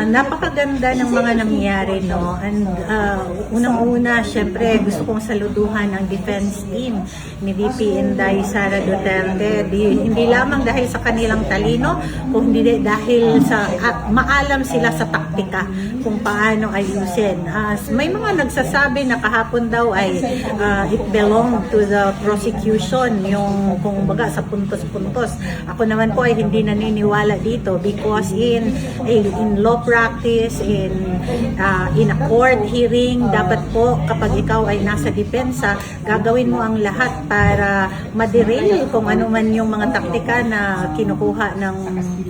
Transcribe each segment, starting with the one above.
Napakaganda ng mga nangyari, no? And unang-una, syempre, gusto kong saluduhan ang defense team ni VP Inday Sara Duterte. Hindi lamang dahil sa kanilang talino, kung hindi dahil sa maalam sila sa taktika kung paano ayusin. May mga nagsasabi na kahapon daw ay it belonged to the prosecution, yung kung baga sa puntos-puntos. Ako naman po ay hindi naniniwala dito because in law practice, in a court hearing, dapat po kapag ikaw ay nasa depensa, gagawin mo ang lahat para ma-derail kung ano man yung mga taktika na kinukuha ng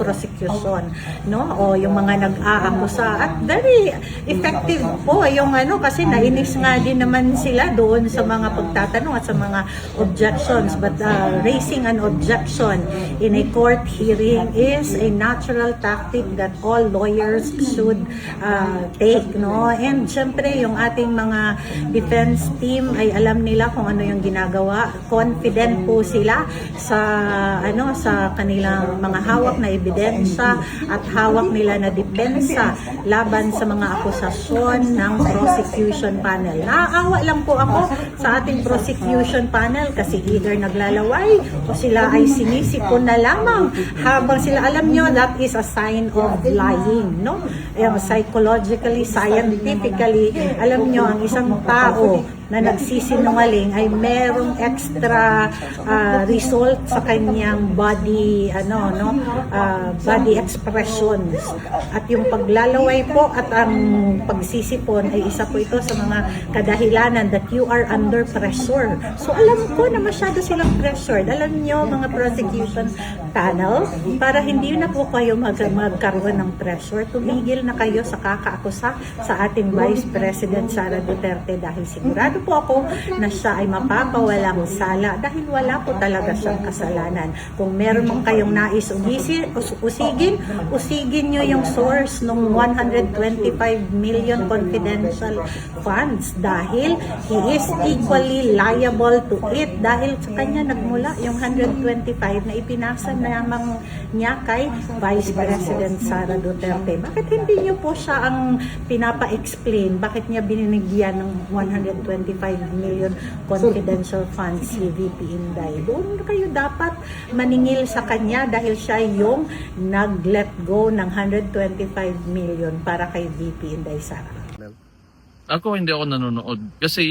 prosecution, no? O yung mga nag-aakusa. At very effective po yung kasi nainis nga din naman sila doon sa mga pagtatanong at sa mga objections. But raising an objection in a court hearing is a natural tactic that all lawyers should take, no? And syempre yung ating mga defense team ay alam nila kung ano yung ginagawa. Confident po sila sa sa kanilang mga hawak na ebidensya at hawak nila na depensa laban sa mga akusasyon ng prosecution panel. Naaawa lang po ako sa ating prosecution panel kasi either naglalaway o sila ay sinisipon na lamang habang sila, alam nyo, that is a sign of lying, no? Psychologically, scientifically, alam nyo, ang isang tao na nagsisinungaling ay merong extra result sa kanyang body body expressions, at yung paglalaway po at ang pagsisipon ay isa po ito sa mga kadahilanan that you are under pressure. So alam ko na masyado silang pressured. Alam nyo, mga prosecution panel, para hindi na po kayo magkaroon ng pressure, tumigil na kayo sa kakaakusa sa ating Vice President Sara Duterte dahil sigurado po ako na siya ay mapapawalang sala dahil wala po talaga siyang kasalanan. Kung meron mong kayong nais usigin nyo yung source ng 125 million confidential funds dahil he is equally liable to it dahil sa kanya nagmula yung 125 na ipinasa namang niya kay Vice President Sara Duterte. Bakit hindi nyo po siya ang pinapa-explain? Bakit niya binigyan ng 125 million confidential funds si VP Inday? Doon kayo dapat maningil sa kanya dahil siya yung nag-let go ng 125 million para kay VP Inday Sara. Ako hindi ako nanonood kasi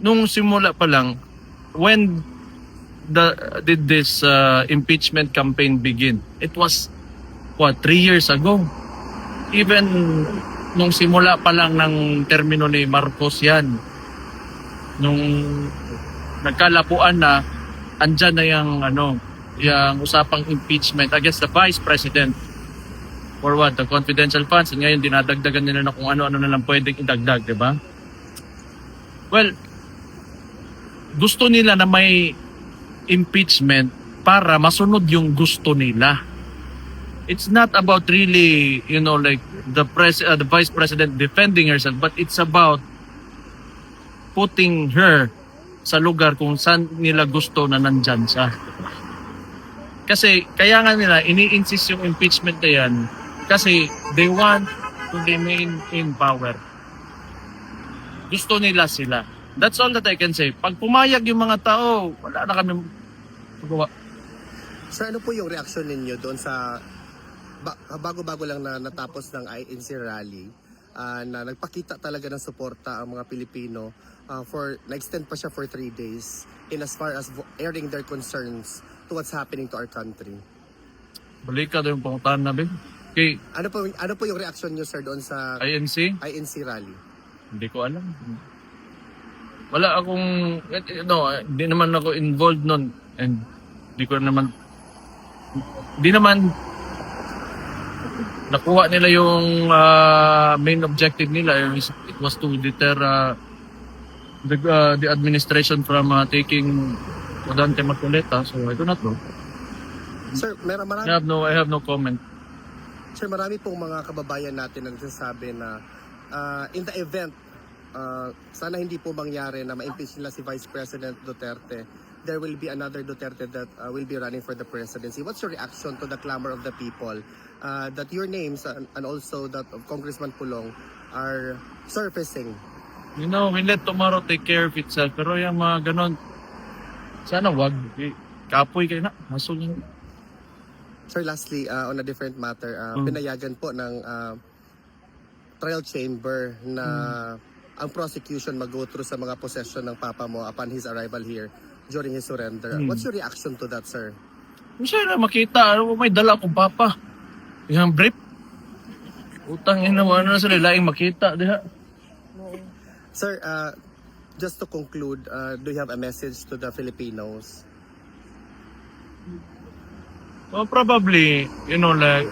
nung simula pa lang, when did this impeachment campaign begin? It was 3 years ago. Even nung simula pa lang ng termino ni Marcos yan, nung nagkalapuan na, andyan na yung usapang impeachment against the Vice President for the confidential funds. And ngayon dinadagdagan nila na kung ano-ano na lang pwedeng idagdag, di ba? Well, gusto nila na may impeachment para masunod yung gusto nila. It's not about really, like the Vice President defending herself, but it's about putting her sa lugar kung saan nila gusto na nandyan siya. Kasi kaya nga nila ini-insist yung impeachment na yan kasi they want to remain in power. Gusto nila sila. That's all that I can say. Pag pumayag yung mga tao, wala na kami magawa. Sir, ano po yung reaksyon ninyo doon sa bago-bago lang na natapos ng INC rally na nagpakita talaga ng suporta ang mga Pilipino na-extend pa siya for 3 days in as far as airing their concerns to what's happening to our country? Balik ka doon yung pangutan namin. Okay. Ano po yung reaksyon nyo, sir, doon sa INC rally? Hindi ko alam. Wala akong, hindi naman ako involved nun. And di naman nakuha nila yung main objective nila. It was to deter the administration from taking Rodante Marcoleta. So I do not know. Sir, I have no comment. Sir, marami pong mga kababayan natin na nagsasabi na in the event sana hindi po mangyari na ma-impeach nila si Vice President Duterte, there will be another Duterte that will be running for the presidency. What's your reaction to the clamor of the people that your names and also that of Congressman Pulong are surfacing? You know, we let tomorrow take care of itself. Pero yung mga ganon, sana wag. Kapoy kayo na. Hasol yun. Sir, lastly, on a different matter, pinayagan po ng trial chamber na ang prosecution mag-go through sa mga possession ng papa mo upon his arrival here during his surrender. What's your reaction to that, sir? Masaya na makita. Ano mo, may dala akong papa. Yung brief. Utang yun naman na sila. Laing makita. Diha. Sir, just to conclude, do you have a message to the Filipinos? Well, probably, you know, like,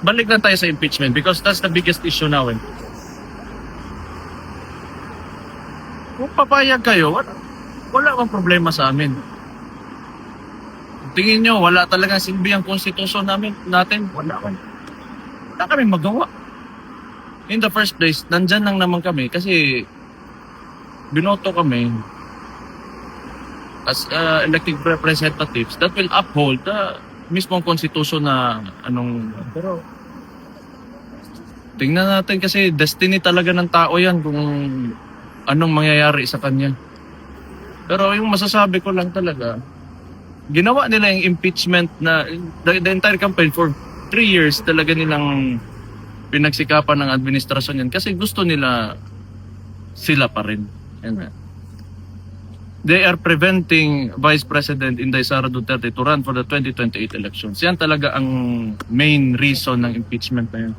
balik na tayo sa impeachment because that's the biggest issue now. Kung papayag kayo, wala bang problema sa amin. Tingin nyo, wala talaga silbi ang konstitusyon natin. Wala kami magawa. In the first place, nandyan lang naman kami kasi binoto kami as elected representatives that will uphold the mismong konstitusyon na pero tingnan natin kasi destiny talaga ng tao yan kung anong mangyayari sa kanya. Pero yung masasabi ko lang talaga, ginawa nila yung impeachment na the entire campaign for 3 years talaga nilang pinagsikapan ng administrasyon yan kasi gusto nila sila pa rin. They are preventing Vice President Inday Sara Duterte to run for the 2028 elections. Yan talaga ang main reason ng impeachment na yun.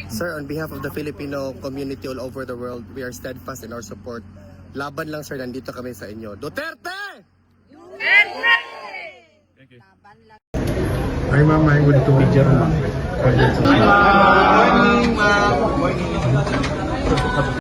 Sir, on behalf of the Filipino community all over the world, we are steadfast in our support. Laban lang, sir, nandito kami sa inyo. Duterte! Thank you. Hi ma'am, I'm going to be German.